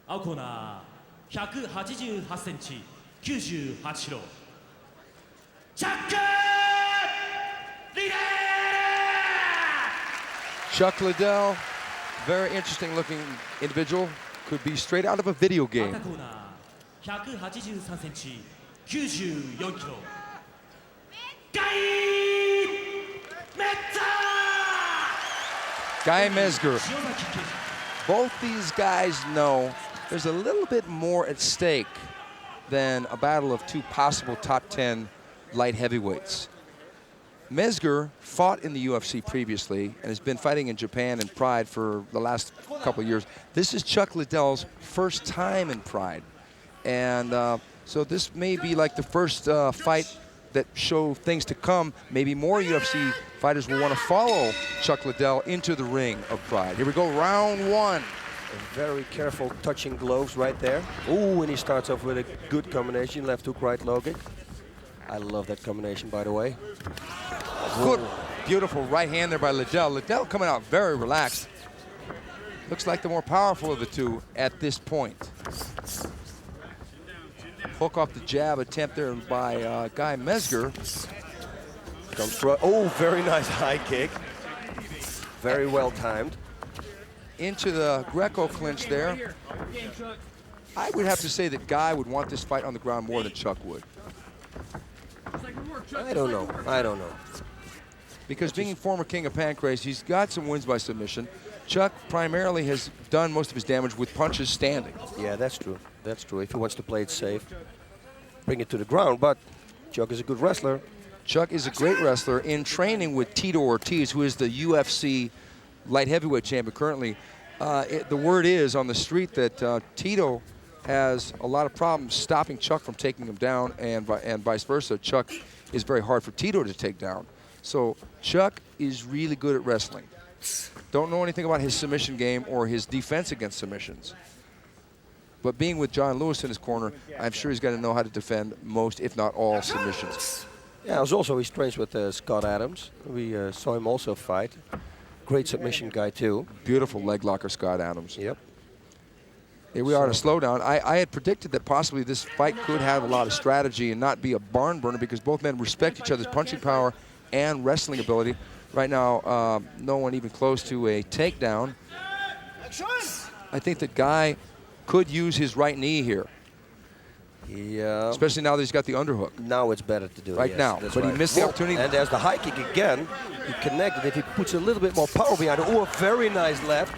青コーナー188センチ98キロチャック・リデル Chuck Liddell, very interesting looking individual. Could be straight out of a video game. 赤コーナー183センチ94キロガイ・メッツァー Guy Mezger. Both these guys know there's a little bit more at stake than a battle of two possible top 10 light heavyweights. Mezger fought in the UFC previously and has been fighting in Japan and Pride for the last couple of years. This is Chuck Liddell's first time in Pride. And so this may be like the first fight that show things to come. Maybe more UFC fighters will want to follow Chuck Liddell into the ring of Pride. Here we go, round one. A very careful touching gloves right there. Ooh, and he starts off with a good combination, left hook, right low kick. I love that combination, by the way. Good, beautiful right hand there by Liddell. Liddell coming out very relaxed. Looks like the more powerful of the two at this point. Hook off the jab attempt there by Guy Mezger. Oh, very nice high kick. Very well timed. Into the Greco clinch there. I would have to say that Guy would want this fight on the ground more than Chuck would. I don't know. I don't know. Because being former king of Pancrase, he's got some wins by submission. Chuck primarily has done most of his damage with punches standing. Yeah, that's true. That's true. If he wants to play it safe, bring it to the ground. But Chuck is a good wrestler. Chuck is a great wrestler in training with Tito Ortiz, who is the UFC light heavyweight champion currently. The word is on the street that Tito has a lot of problems stopping Chuck from taking him down, and vice versa. Chuck is very hard for Tito to take down. So Chuck is really good at wrestling. Don't know anything about his submission game or his defense against submissions. But being with John Lewis in his corner, I'm sure he's got to know how to defend most, if not all, submissions. Yeah, he's trained with Scott Adams. We saw him also fight. Great submission guy too. Beautiful leg locker, Scott Adams. Yep. Here we are at a slowdown. I had predicted that possibly this fight could have a lot of strategy and not be a barn burner because both men respect each other's punching power and wrestling ability. Right now, no one even close to a takedown. I think that Guy could use his right knee here. Yeah. Especially now that he's got the underhook. Now it's better to do it. Right now. But right. he missed the opportunity. And there's the high kick again. He connected. If he puts a little bit more power behind it, oh, a very nice left.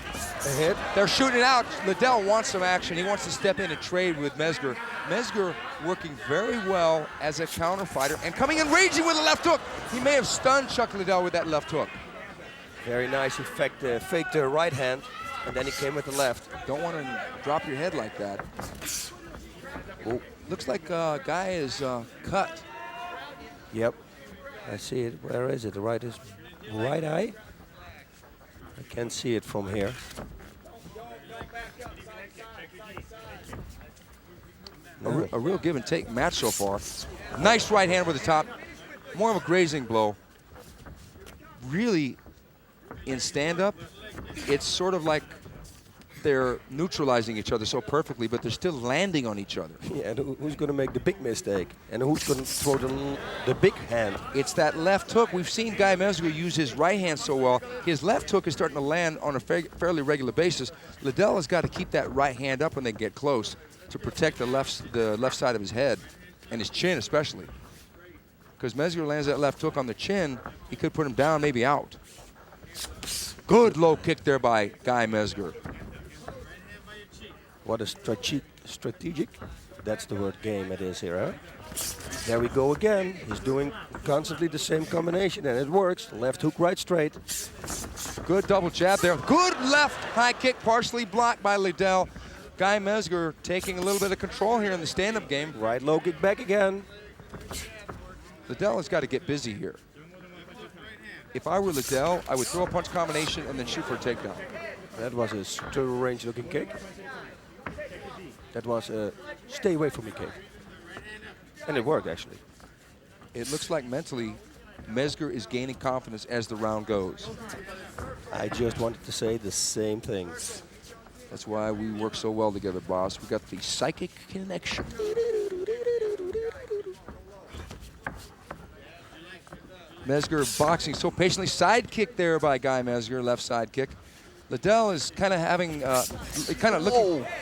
A hit. They're shooting it out. Liddell wants some action. He wants to step in and trade with Mezger. Mezger working very well as a counter fighter and coming in raging with a left hook. He may have stunned Chuck Liddell with that left hook. Very nice. He faked the right hand, and then he came with the left. Don't want to drop your head like that. Oh, looks like Guy is cut. Yep. I see it. Where is it? The right eye? I can't see it from here. A real give and take match so far. Nice right hand with the top. More of a grazing blow. Really, in stand-up, it's sort of like they're neutralizing each other so perfectly, but they're still landing on each other. Yeah, and who's going to make the big mistake? And who's going to throw the big hand? It's that left hook. We've seen Guy Mezger use his right hand so well. His left hook is starting to land on a fairly regular basis. Liddell has got to keep that right hand up when they get close to protect the left side of his head and his chin especially. Because Mezger lands that left hook on the chin, he could put him down, maybe out. Good low kick there by Guy Mezger. What a strategic, that's the word, game it is here, huh? There we go again. He's doing constantly the same combination, and it works. Left hook, right straight. Good double jab there. Good left high kick, partially blocked by Liddell. Guy Mezger taking a little bit of control here in the stand-up game. Right low kick back again. Liddell has got to get busy here. If I were Liddell, I would throw a punch combination and then shoot for a takedown. That was a straight range looking kick. That was a stay away from me kick. And it worked, actually. It looks like mentally Mezger is gaining confidence as the round goes. I just wanted to say the same thing. That's why we work so well together, boss. We got the psychic connection. Mezger boxing so patiently. Side kick there by Guy Mezger, left side kick. Liddell is kind of having,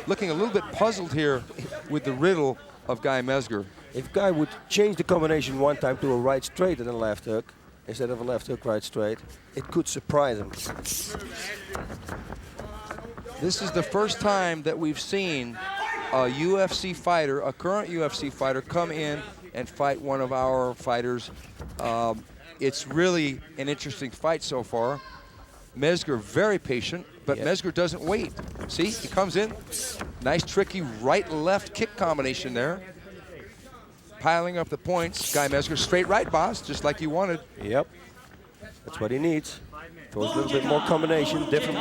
looking a little bit puzzled here with the riddle of Guy Mezger. If Guy would change the combination one time to a right straight and a left hook, instead of a left hook, right straight, it could surprise him. This is the first time that we've seen a UFC fighter, a current UFC fighter, come in and fight one of our fighters. It's really an interesting fight so far. Mezger very patient, but Mezger doesn't wait. See, he comes in, nice tricky right-left kick combination there. Piling up the points. Guy Mezger straight right, boss, just like you wanted. Yep, that's what he needs. Throws a little bit more combination, different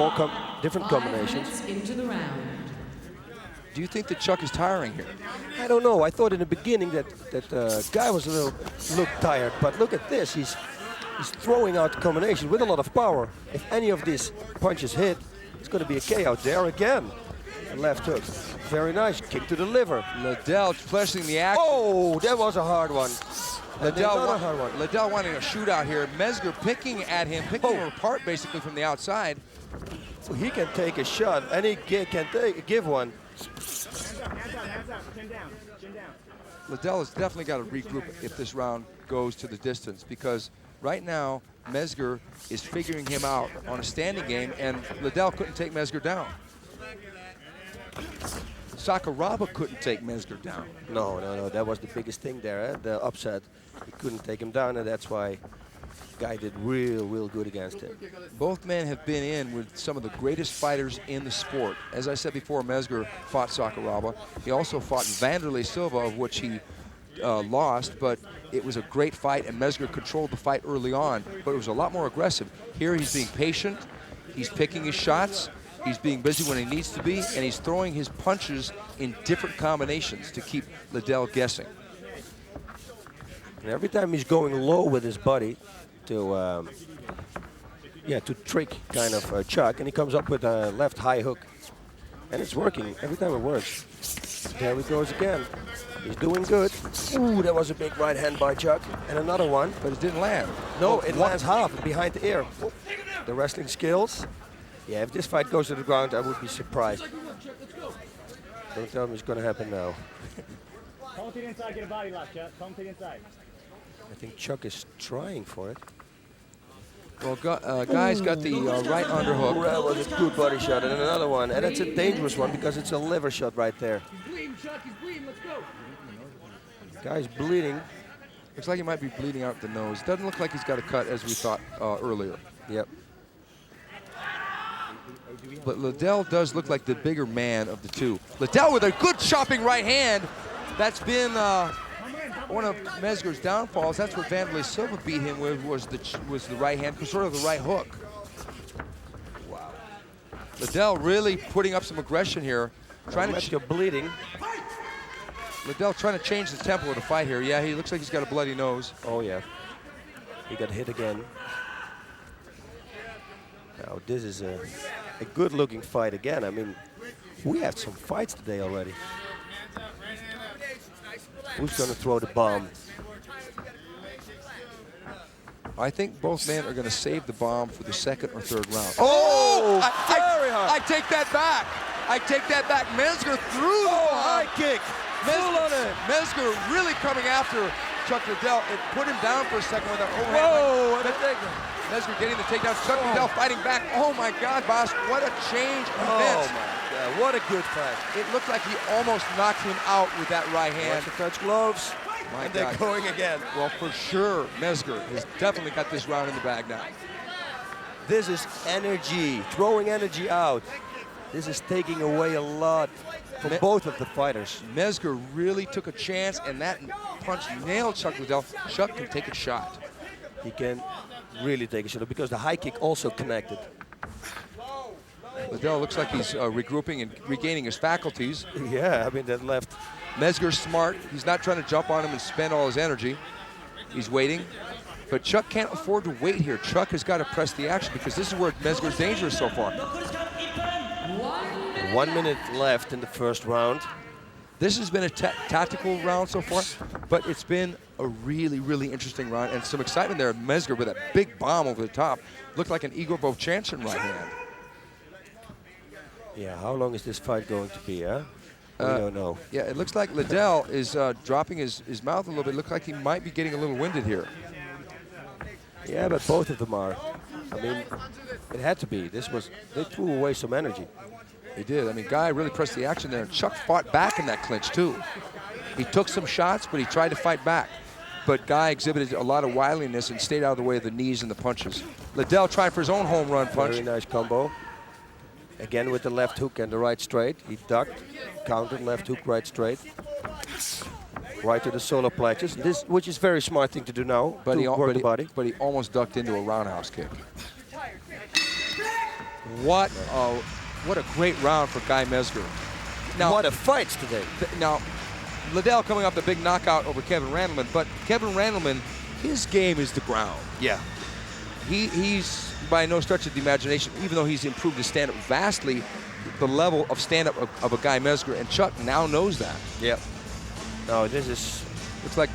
combinations. Into the round. Do you think that Chuck is tiring here? I don't know. I thought in the beginning that Guy was a little tired, but look at this. He's throwing out the combination with a lot of power. If any of these punches hit, it's going to be a KO there again. A left hook. Very nice. Kick to the liver. Liddell fleshing the action. Oh, that was a hard one. Liddell wanting a shootout here. Mezger picking at him, picking him apart basically from the outside. So he can take a shot, and he can give one. Liddell has definitely got to regroup if this round goes to the distance, because right now Mezger is figuring him out on a standing game, and Liddell couldn't take Mezger down. Sakuraba couldn't take Mezger down. No, that was the biggest thing there, the upset. He couldn't take him down, and that's why Guy did real good against him. Both men have been in with some of the greatest fighters in the sport. As I said before, Mezger fought Sakuraba. He also fought Vanderlei Silva, of which he lost, but it was a great fight, and Mezger controlled the fight early on, but it was a lot more aggressive. Here he's being patient, he's picking his shots, he's being busy when he needs to be, and he's throwing his punches in different combinations to keep Liddell guessing. And every time he's going low with his body to trick kind of Chuck, and he comes up with a left high hook, and it's working. Every time it works. There he goes again. He's doing good. Ooh, that was a big right hand by Chuck, and another one, but it didn't land. No, it lands half behind the ear. The wrestling skills. Yeah, if this fight goes to the ground, I would be surprised. Don't tell me it's going to happen now. Come to the inside, get a body lock, Chuck. Come to the inside. I think Chuck is trying for it. Well, Guy's got the right underhook. That was a good body shot, and another one. And it's a dangerous one because it's a liver shot right there. He's bleeding, Chuck. He's bleeding. Let's go. Guy's bleeding. Looks like he might be bleeding out the nose. Doesn't look like he's got a cut as we thought earlier. Yep. But Liddell does look like the bigger man of the two. Liddell with a good chopping right hand. That's been one of Mezger's downfalls. That's what Vanderlei Silva beat him with, was the right hand, sort of the right hook. Wow. Liddell really putting up some aggression here. Trying to bleeding. Liddell trying to change the tempo of the fight here. Yeah, he looks like he's got a bloody nose. Oh, yeah. He got hit again. Now, this is a good-looking fight again. I mean, we had some fights today already. Who's going to throw the bomb? I think both men are going to save the bomb for the second or third round. Oh, very hard. I take that back. I take that back. Mezger threw the bomb. High kick. Mezger really coming after Chuck Liddell. It put him down for a second with that overhand. Whoa, what a takedown. Mezger getting the takedown. Chuck Liddell fighting back. Oh my God, boss, what a change of events. Oh my God, what a good fight. It looked like he almost knocked him out with that right hand. Watch the touch gloves. My and God. they're going again. Well, for sure, Mezger has definitely got this round in the bag now. This is energy, throwing energy out. This is taking away a lot from both of the fighters. Mezger really took a chance, and that punch nailed Chuck Liddell. Chuck can take a shot. He can really take a shot because the high kick also connected. Liddell looks like he's regrouping and regaining his faculties. Yeah, I mean, that left. Mezger's smart. He's not trying to jump on him and spend all his energy. He's waiting. But Chuck can't afford to wait here. Chuck has got to press the action because this is where Mezger's dangerous so far. 1 minute left in the first round. This has been a tactical round so far, but it's been a really, really interesting round and some excitement there. Mezger with that big bomb over the top. Looked like an Igor Vovchanchin right hand. Yeah, how long is this fight going to be, huh? We don't know. Yeah, it looks like Liddell is dropping his mouth a little bit. Looks like he might be getting a little winded here. Yeah, but both of them are. I mean, it had to be. They threw away some energy. He did. I mean, Guy really pressed the action there. And Chuck fought back in that clinch, too. He took some shots, but he tried to fight back. But Guy exhibited a lot of wiliness and stayed out of the way of the knees and the punches. Liddell tried for his own home run punch. Very nice combo. Again with the left hook and the right straight. He ducked, countered, left hook, right straight. Right to the solar plexus, which is a very smart thing to do now, but to work the body. But he almost ducked into a roundhouse kick. What a great round for Guy Mezger. Now, what a fight today. Now, Liddell coming off the big knockout over Kevin Randleman, but Kevin Randleman, his game is the ground. Yeah. He's by no stretch of the imagination, even though he's improved his stand-up vastly, the level of stand-up of a Guy Mezger, and Chuck now knows that. Yeah. No, this is... It's like...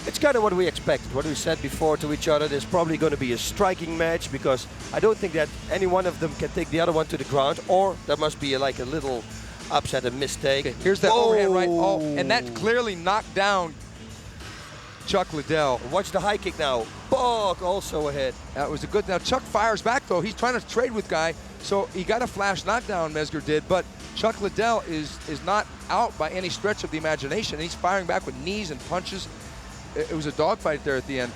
it's kind of what we expected, what we said before to each other. There's probably going to be a striking match because I don't think that any one of them can take the other one to the ground, or there must be like a little upset, a mistake. Okay, here's that overhand right. Oh, and that clearly knocked down Chuck Liddell. Watch the high kick now. Bog also ahead. That was a good. Now Chuck fires back though. He's trying to trade with Guy, so he got a flash knockdown. Mezger did, but Chuck Liddell is not out by any stretch of the imagination. And he's firing back with knees and punches. It was a dogfight there at the end.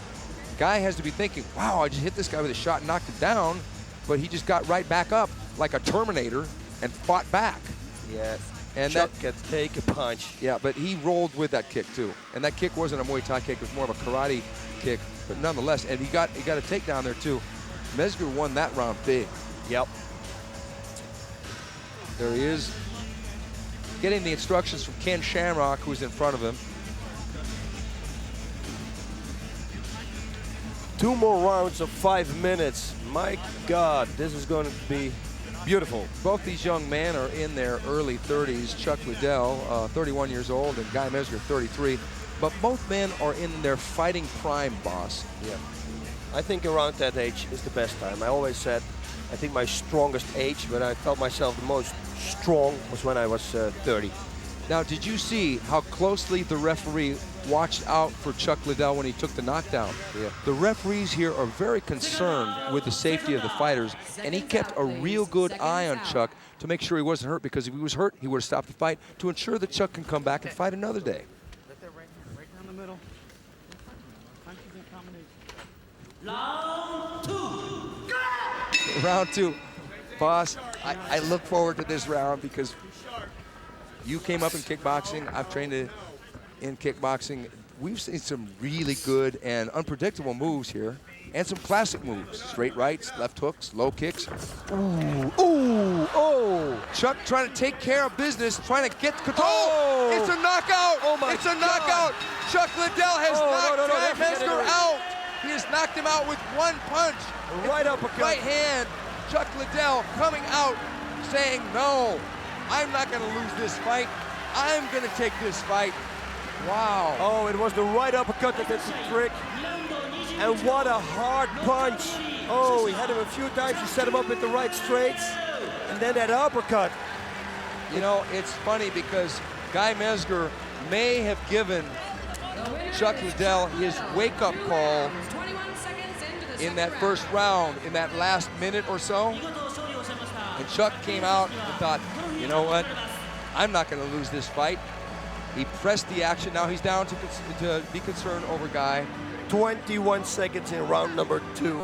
Guy has to be thinking, wow, I just hit this guy with a shot and knocked him down, but he just got right back up like a Terminator and fought back. Yes. And Chuck that can take a punch. Yeah, but he rolled with that kick too. And that kick wasn't a Muay Thai kick, it was more of a karate kick, but nonetheless, and he got a takedown there too. Mezger won that round big. Yep. There he is, getting the instructions from Ken Shamrock, who's in front of him. 2 more rounds of 5 minutes. My God, this is going to be beautiful. Both these young men are in their early 30s. Chuck Liddell, 31 years old, and Guy Mezger, 33. But both men are in their fighting prime, boss. Yeah. I think around that age is the best time. I always said, I think my strongest age, when I felt myself the most strong, was when I was 30. Now, did you see how closely the referee watched out for Chuck Liddell when he took the knockdown? Yeah. The referees here are very concerned with the safety of the fighters, and he kept a real good eye on Chuck to make sure he wasn't hurt, because if he was hurt, he would have stopped the fight to ensure that Chuck can come back and fight another day. Right down the middle. Round 2. Round 2. Boss, I look forward to this round because you came up in kickboxing. I've trained in kickboxing. We've seen some really good and unpredictable moves here, and some classic moves. Straight rights, left hooks, low kicks. Ooh, ooh, oh! Chuck trying to take care of business, trying to get control. Oh! It's a knockout! Oh my it's a God. knockout! Chuck Liddell has knocked Guy that's Mezger out. He has knocked him out with one punch. Right uppercut. Right hand. Chuck Liddell coming out saying, no, I'm not going to lose this fight. I'm going to take this fight. Wow. Oh, it was the right uppercut that did the trick. And what a hard punch. Oh, he had him a few times. He set him up with the right straights. And then that uppercut. You know, it's funny because Guy Mezger may have given Chuck Liddell his wake-up call in that first round, in that last minute or so. And Chuck came out and thought, you know what? I'm not going to lose this fight. He pressed the action. Now he's down to be concerned over Guy. 21 seconds in round number 2.